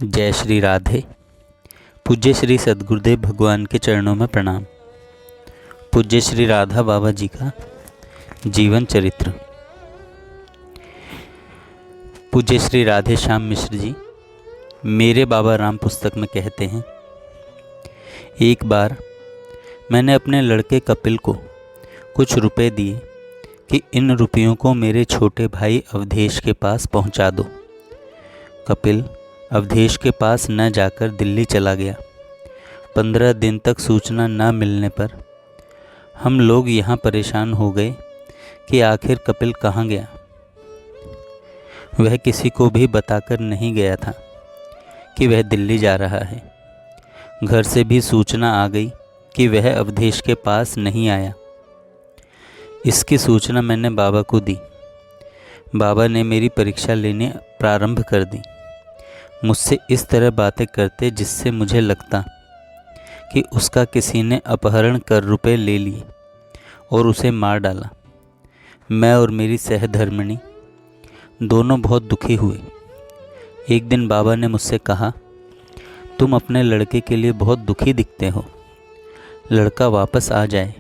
जय श्री राधे। पूज्य श्री सद्गुरुदेव भगवान के चरणों में प्रणाम। पूज्य श्री राधा बाबा जी का जीवन चरित्र। पूज्य श्री राधे श्याम मिश्र जी मेरे बाबा राम पुस्तक में कहते हैं, एक बार मैंने अपने लड़के कपिल को कुछ रुपए दिए कि इन रुपयों को मेरे छोटे भाई अवधेश के पास पहुंचा दो। कपिल अवधेश के पास न जाकर दिल्ली चला गया। 15 दिन तक सूचना न मिलने पर हम लोग यहाँ परेशान हो गए कि आखिर कपिल कहाँ गया। वह किसी को भी बताकर नहीं गया था कि वह दिल्ली जा रहा है। घर से भी सूचना आ गई कि वह अवधेश के पास नहीं आया। इसकी सूचना मैंने बाबा को दी। बाबा ने मेरी परीक्षा लेने प्रारंभ कर दी। मुझसे इस तरह बातें करते जिससे मुझे लगता कि उसका किसी ने अपहरण कर रुपए ले लिए और उसे मार डाला। मैं और मेरी सहधर्मिणी दोनों बहुत दुखी हुए। एक दिन बाबा ने मुझसे कहा, तुम अपने लड़के के लिए बहुत दुखी दिखते हो। लड़का वापस आ जाए,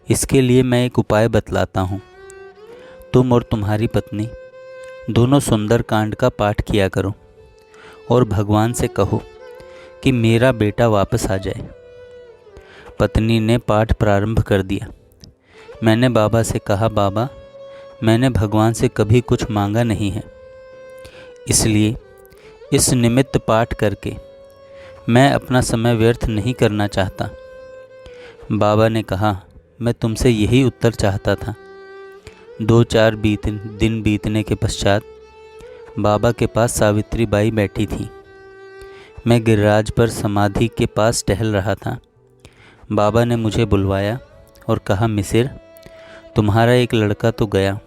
इसके लिए मैं एक उपाय बतलाता हूँ। तुम और तुम्हारी पत्नी दोनों सुंदर कांड का पाठ किया करो और भगवान से कहो कि मेरा बेटा वापस आ जाए। पत्नी ने पाठ प्रारंभ कर दिया। मैंने बाबा से कहा, बाबा मैंने भगवान से कभी कुछ मांगा नहीं है, इसलिए इस निमित्त पाठ करके मैं अपना समय व्यर्थ नहीं करना चाहता। बाबा ने कहा, मैं तुमसे यही उत्तर चाहता था। 2-4 दिन बीतने के पश्चात बाबा के पास सावित्री बाई बैठी थी। मैं गिरिराज पर समाधि के पास टहल रहा था। बाबा ने मुझे बुलवाया और कहा, मिसिर तुम्हारा एक लड़का तो गया,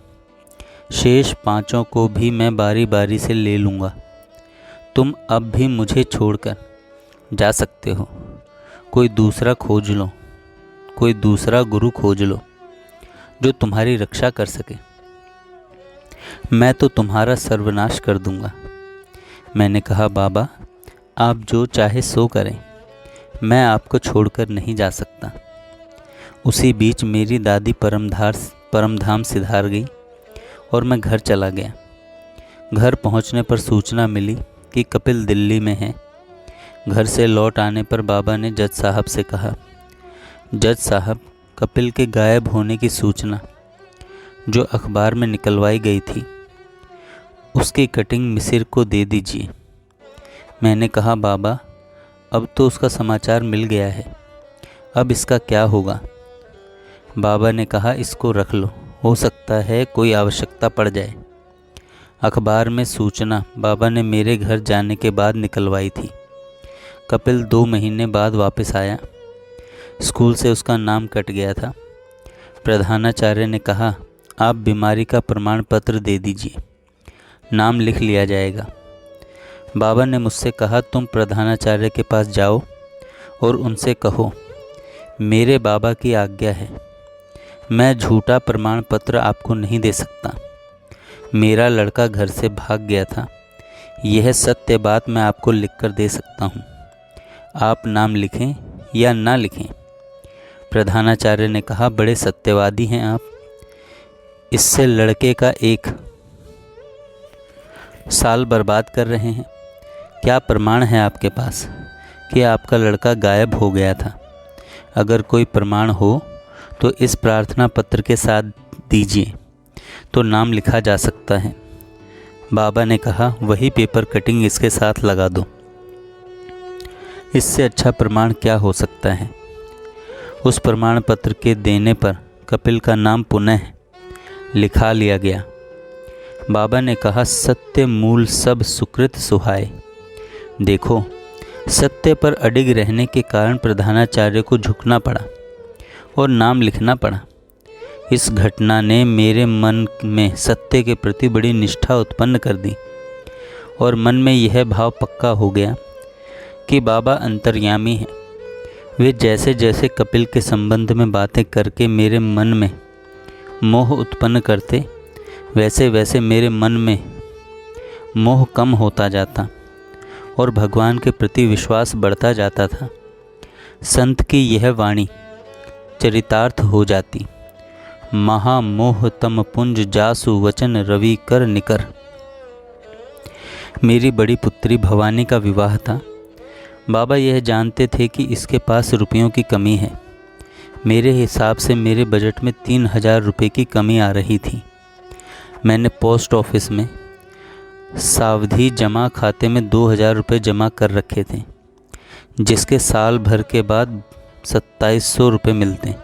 शेष 5 को भी मैं बारी बारी से ले लूँगा। तुम अब भी मुझे छोड़कर जा सकते हो। कोई दूसरा खोज लो, कोई दूसरा गुरु खोज लो जो तुम्हारी रक्षा कर सके। मैं तो तुम्हारा सर्वनाश कर दूंगा। मैंने कहा, बाबा आप जो चाहे सो करें, मैं आपको छोड़कर नहीं जा सकता। उसी बीच मेरी दादी परमधाम सिधार गई और मैं घर चला गया। घर पहुंचने पर सूचना मिली कि कपिल दिल्ली में है। घर से लौट आने पर बाबा ने जज साहब से कहा, जज साहब कपिल के गायब होने की सूचना जो अखबार में निकलवाई गई थी उसकी कटिंग मिसिर को दे दीजिए। मैंने कहा, बाबा अब तो उसका समाचार मिल गया है, अब इसका क्या होगा। बाबा ने कहा, इसको रख लो, हो सकता है कोई आवश्यकता पड़ जाए। अखबार में सूचना बाबा ने मेरे घर जाने के बाद निकलवाई थी। कपिल 2 महीने बाद वापस आया। स्कूल से उसका नाम कट गया था। प्रधानाचार्य ने कहा, आप बीमारी का प्रमाण पत्र दे दीजिए, नाम लिख लिया जाएगा। बाबा ने मुझसे कहा, तुम प्रधानाचार्य के पास जाओ और उनसे कहो मेरे बाबा की आज्ञा है, मैं झूठा प्रमाण पत्र आपको नहीं दे सकता। मेरा लड़का घर से भाग गया था, यह सत्य बात मैं आपको लिखकर दे सकता हूँ। आप नाम लिखें या ना लिखें। प्रधानाचार्य ने कहा, बड़े सत्यवादी हैं आप। इससे लड़के का 1 साल बर्बाद कर रहे हैं। क्या प्रमाण है आपके पास कि आपका लड़का गायब हो गया था? अगर कोई प्रमाण हो तो इस प्रार्थना पत्र के साथ दीजिए तो नाम लिखा जा सकता है। बाबा ने कहा, वही पेपर कटिंग इसके साथ लगा दो। इससे अच्छा प्रमाण क्या हो सकता है। उस प्रमाण पत्र के देने पर कपिल का नाम पुनः लिखा लिया गया। बाबा ने कहा, सत्य मूल सब सुकृत सुहाय। देखो, सत्य पर अडिग रहने के कारण प्रधानाचार्य को झुकना पड़ा और नाम लिखना पड़ा। इस घटना ने मेरे मन में सत्य के प्रति बड़ी निष्ठा उत्पन्न कर दी और मन में यह भाव पक्का हो गया कि बाबा अंतर्यामी हैं। वे जैसे जैसे कपिल के संबंध में बातें करके मेरे मन में मोह उत्पन्न करते, वैसे वैसे मेरे मन में मोह कम होता जाता। और भगवान के प्रति विश्वास बढ़ता जाता था। संत की यह वाणी चरितार्थ हो जाती। महामोह तम पुंज जासु वचन रवि कर निकर। मेरी बड़ी पुत्री भवानी का विवाह था। बाबा यह जानते थे कि इसके पास रुपयों की कमी है। मेरे हिसाब से मेरे बजट में 3000 रुपये की कमी आ रही थी। मैंने पोस्ट ऑफिस में सावधि जमा खाते में 2000 रुपये जमा कर रखे थे, जिसके साल भर के बाद 2700 रुपये मिलते।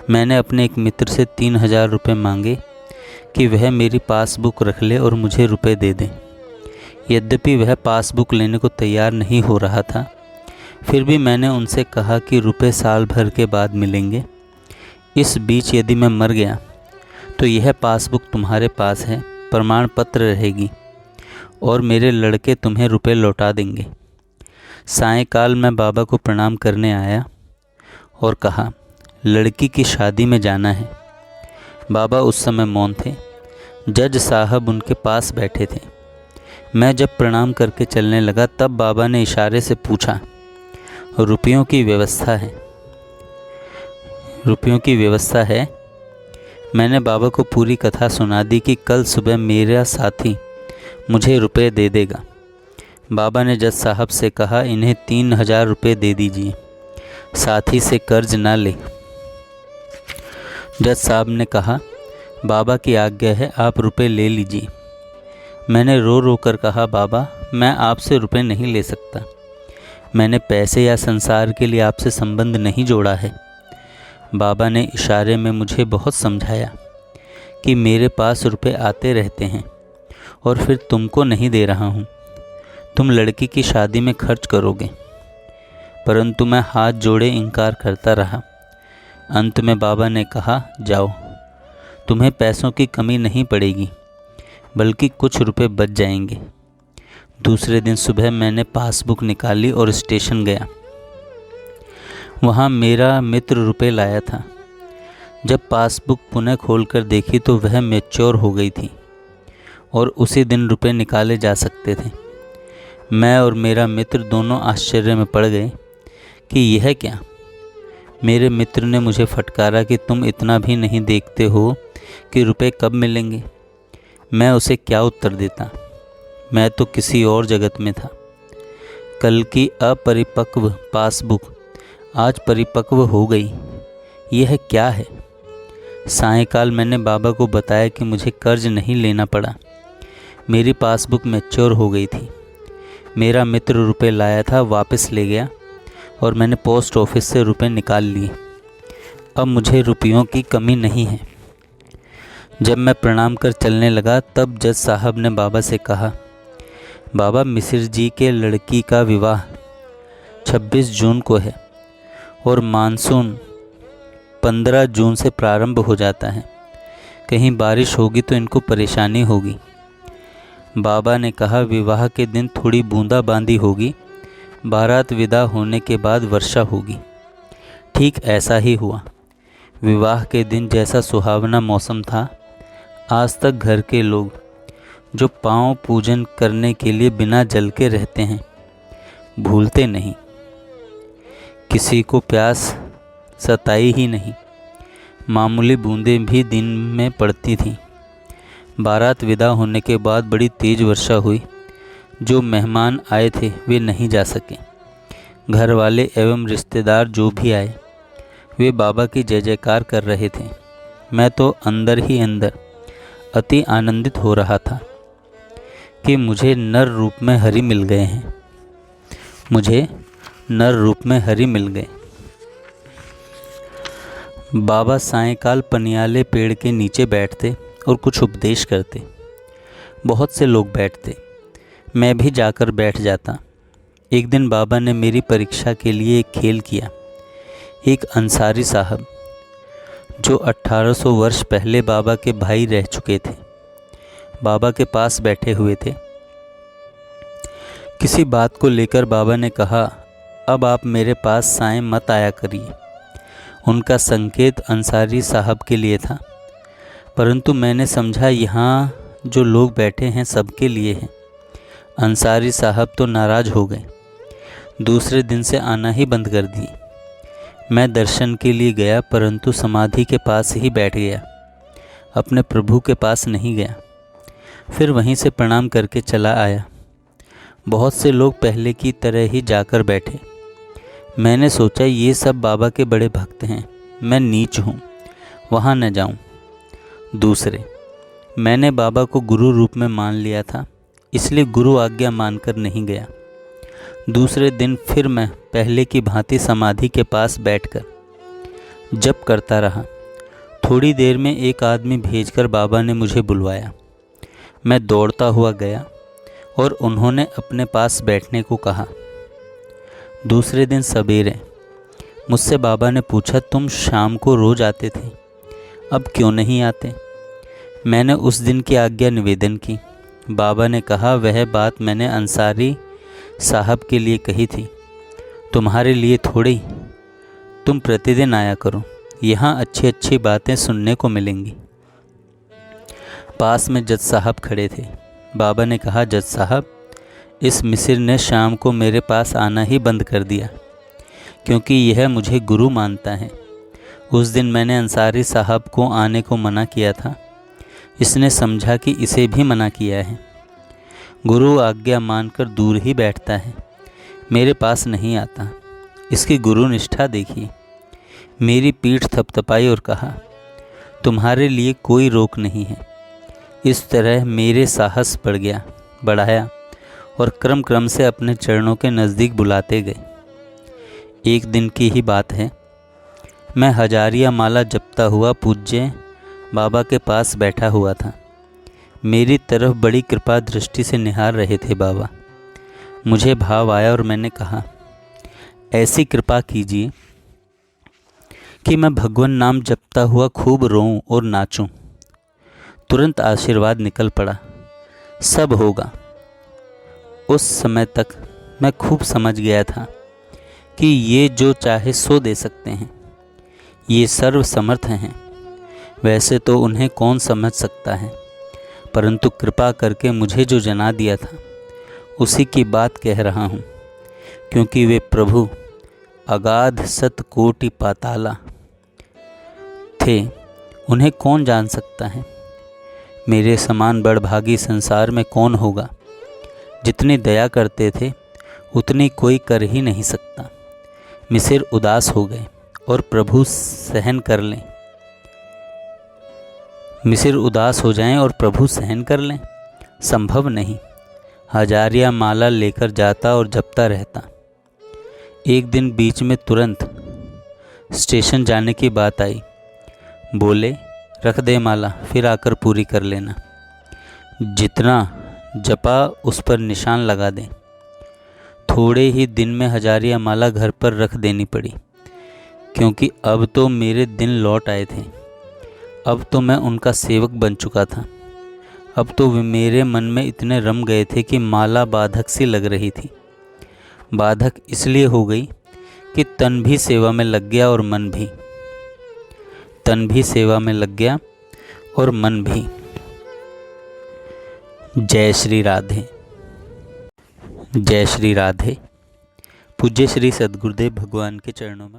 मैंने अपने एक मित्र से 3000 रुपये मांगे कि वह मेरी पासबुक रख ले और मुझे रुपए दे दे। यद्यपि वह पासबुक लेने को तैयार नहीं हो रहा था, फिर भी मैंने उनसे कहा कि रुपए साल भर के बाद मिलेंगे। इस बीच यदि मैं मर गया तो यह पासबुक तुम्हारे पास है, प्रमाण पत्र रहेगी और मेरे लड़के तुम्हें रुपए लौटा देंगे। सायंकाल मैं बाबा को प्रणाम करने आया और कहा, लड़की की शादी में जाना है। बाबा उस समय मौन थे। जज साहब उनके पास बैठे थे। मैं जब प्रणाम करके चलने लगा तब बाबा ने इशारे से पूछा, रुपयों की व्यवस्था है? रुपयों की व्यवस्था है? मैंने बाबा को पूरी कथा सुना दी कि कल सुबह मेरा साथी मुझे रुपए दे देगा। बाबा ने जज साहब से कहा, इन्हें 3000 रुपये दे दीजिए, साथी से कर्ज ना ले। जज साहब ने कहा, बाबा की आज्ञा है, आप रुपए ले लीजिए। मैंने रो रो कर कहा, बाबा मैं आपसे रुपए नहीं ले सकता। मैंने पैसे या संसार के लिए आपसे संबंध नहीं जोड़ा है। बाबा ने इशारे में मुझे बहुत समझाया कि मेरे पास रुपए आते रहते हैं और फिर तुमको नहीं दे रहा हूँ, तुम लड़की की शादी में खर्च करोगे। परंतु मैं हाथ जोड़े इनकार करता रहा। अंत में बाबा ने कहा, जाओ, तुम्हें पैसों की कमी नहीं पड़ेगी, बल्कि कुछ रुपए बच जाएंगे। दूसरे दिन सुबह मैंने पासबुक निकाली और स्टेशन गया। वहाँ मेरा मित्र रुपए लाया था। जब पासबुक पुनः खोलकर देखी तो वह मैच्योर हो गई थी और उसी दिन रुपए निकाले जा सकते थे। मैं और मेरा मित्र दोनों आश्चर्य में पड़ गए कि यह क्या। मेरे मित्र ने मुझे फटकारा कि तुम इतना भी नहीं देखते हो कि रुपए कब मिलेंगे। मैं उसे क्या उत्तर देता? मैं तो किसी और जगत में था। कल की अपरिपक्व पासबुक आज परिपक्व हो गई। यह क्या है? सायंकाल मैंने बाबा को बताया कि मुझे कर्ज नहीं लेना पड़ा, मेरी पासबुक मैच्योर हो गई थी। मेरा मित्र रुपए लाया था, वापस ले गया और मैंने पोस्ट ऑफिस से रुपए निकाल लिए। अब मुझे रुपयों की कमी नहीं है। जब मैं प्रणाम कर चलने लगा तब जज साहब ने बाबा से कहा, बाबा मिसिर जी के लड़की का विवाह 26 जून को है और मानसून 15 जून से प्रारंभ हो जाता है। कहीं बारिश होगी तो इनको परेशानी होगी। बाबा ने कहा, विवाह के दिन थोड़ी बूंदाबांदी होगी, बारात विदा होने के बाद वर्षा होगी। ठीक ऐसा ही हुआ। विवाह के दिन जैसा सुहावना मौसम था, आज तक घर के लोग जो पांव पूजन करने के लिए बिना जल के रहते हैं, भूलते नहीं। किसी को प्यास सताई ही नहीं। मामूली बूंदें भी दिन में पड़ती थीं। बारात विदा होने के बाद बड़ी तेज़ वर्षा हुई। जो मेहमान आए थे वे नहीं जा सके। घर वाले एवं रिश्तेदार जो भी आए वे बाबा की जय जयकार कर रहे थे। मैं तो अंदर ही अंदर अति आनंदित हो रहा था कि मुझे नर रूप में हरि मिल गए हैं। मुझे नर रूप में हरि मिल गए। बाबा सायंकाल पनियाले पेड़ के नीचे बैठते और कुछ उपदेश करते। बहुत से लोग बैठते, मैं भी जाकर बैठ जाता। एक दिन बाबा ने मेरी परीक्षा के लिए एक खेल किया। एक अंसारी साहब जो 1800 वर्ष पहले बाबा के भाई रह चुके थे, बाबा के पास बैठे हुए थे। किसी बात को लेकर बाबा ने कहा, अब आप मेरे पास साएं मत आया करिए। उनका संकेत अंसारी साहब के लिए था, परंतु मैंने समझा यहाँ जो लोग बैठे हैं सबके लिए हैं। अंसारी साहब तो नाराज़ हो गए, दूसरे दिन से आना ही बंद कर दिए। मैं दर्शन के लिए गया, परंतु समाधि के पास ही बैठ गया, अपने प्रभु के पास नहीं गया। फिर वहीं से प्रणाम करके चला आया। बहुत से लोग पहले की तरह ही जाकर बैठे। मैंने सोचा ये सब बाबा के बड़े भक्त हैं, मैं नीच हूँ, वहाँ न जाऊँ। दूसरे, मैंने बाबा को गुरु रूप में मान लिया था, इसलिए गुरु आज्ञा मानकर नहीं गया। दूसरे दिन फिर मैं पहले की भांति समाधि के पास बैठकर जप करता रहा। थोड़ी देर में एक आदमी भेजकर बाबा ने मुझे बुलवाया। मैं दौड़ता हुआ गया और उन्होंने अपने पास बैठने को कहा। दूसरे दिन सवेरे मुझसे बाबा ने पूछा, तुम शाम को रोज आते थे, अब क्यों नहीं आते? मैंने उस दिन की आज्ञा निवेदन की। बाबा ने कहा, वह बात मैंने अंसारी साहब के लिए कही थी, तुम्हारे लिए थोड़ी। तुम प्रतिदिन आया करो, यहाँ अच्छी अच्छी बातें सुनने को मिलेंगी। पास में जज साहब खड़े थे। बाबा ने कहा, जज साहब, इस मिसिर ने शाम को मेरे पास आना ही बंद कर दिया, क्योंकि यह मुझे गुरु मानता है। उस दिन मैंने अंसारी साहब को आने को मना किया था, इसने समझा कि इसे भी मना किया है। गुरु आज्ञा मानकर दूर ही बैठता है, मेरे पास नहीं आता। इसकी गुरु निष्ठा देखिए। मेरी पीठ थपथपाई और कहा, तुम्हारे लिए कोई रोक नहीं है। इस तरह मेरे साहस बढ़ाया और क्रम क्रम से अपने चरणों के नज़दीक बुलाते गए। एक दिन की ही बात है, मैं हजारिया माला जपता हुआ पूज्य बाबा के पास बैठा हुआ था। मेरी तरफ बड़ी कृपा दृष्टि से निहार रहे थे बाबा। मुझे भाव आया और मैंने कहा, ऐसी कृपा कीजिए कि मैं भगवान नाम जपता हुआ खूब रोऊं और नाचूं। तुरंत आशीर्वाद निकल पड़ा, सब होगा। उस समय तक मैं खूब समझ गया था कि ये जो चाहे सो दे सकते हैं, ये सर्व समर्थ हैं। वैसे तो उन्हें कौन समझ सकता है, परंतु कृपा करके मुझे जो जना दिया था उसी की बात कह रहा हूँ, क्योंकि वे प्रभु अगाध सत कोटि पाताला थे, उन्हें कौन जान सकता है। मेरे समान बड़भागी संसार में कौन होगा। जितनी दया करते थे उतनी कोई कर ही नहीं सकता। मिसिर उदास हो गए और प्रभु सहन कर लें। मिसिर उदास हो जाएं और प्रभु सहन कर लें, संभव नहीं। हजारिया माला लेकर जाता और जपता रहता। एक दिन बीच में तुरंत स्टेशन जाने की बात आई। बोले, रख दे माला, फिर आकर पूरी कर लेना। जितना जपा उस पर निशान लगा दें। थोड़े ही दिन में हजारिया माला घर पर रख देनी पड़ी, क्योंकि अब तो मेरे दिन लौट आए थे। अब तो मैं उनका सेवक बन चुका था। अब तो वे मेरे मन में इतने रम गए थे कि माला बाधक सी लग रही थी। बाधक इसलिए हो गई कि तन भी सेवा में लग गया और मन भी। तन भी सेवा में लग गया और मन भी। जय श्री राधे। जय श्री राधे। पूज्य श्री सद्गुरुदेव भगवान के चरणों में